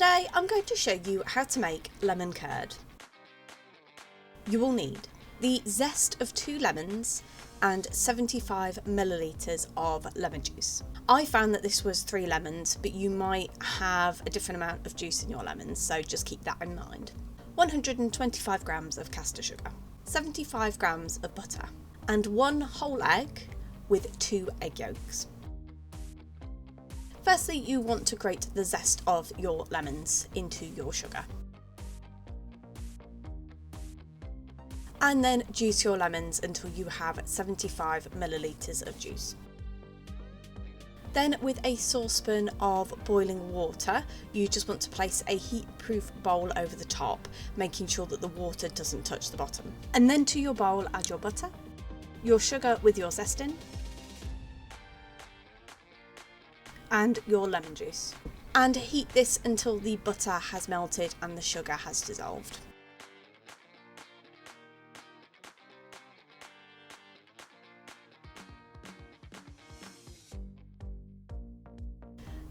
Today I'm going to show you how to make lemon curd. You will need the zest of 2 lemons and 75 millilitres of lemon juice. I found that this was 3 lemons, but you might have a different amount of juice in your lemons, so just keep that in mind. 125 grams of caster sugar, 75 grams of butter, and 1 whole egg with 2 egg yolks. Firstly, you want to grate the zest of your lemons into your sugar. And then juice your lemons until you have 75 millilitres of juice. Then with a saucepan of boiling water, you just want to place a heat-proof bowl over the top, making sure that the water doesn't touch the bottom. And then to your bowl add your butter, your sugar with your zest in, and your lemon juice. And heat this until the butter has melted and the sugar has dissolved.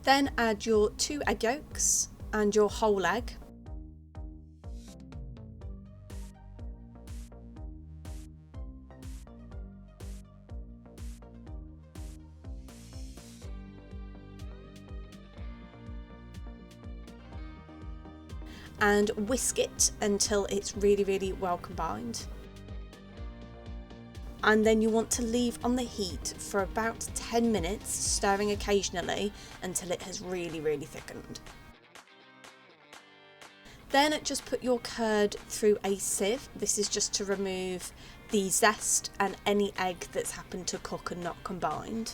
Then add your 2 egg yolks and your whole egg. And whisk it until it's really well combined. And then you want to leave on the heat for about 10 minutes, stirring occasionally until it has really thickened. Then just put your curd through a sieve. This is just to remove the zest and any egg that's happened to cook and not combined.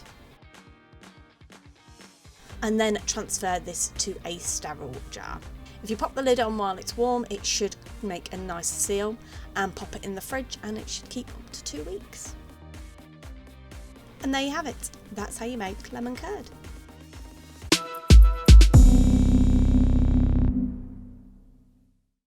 And then transfer this to a sterile jar. If you pop the lid on while it's warm, it should make a nice seal, and pop it in the fridge and it should keep up to 2 weeks. And there you have it. That's how you make lemon curd.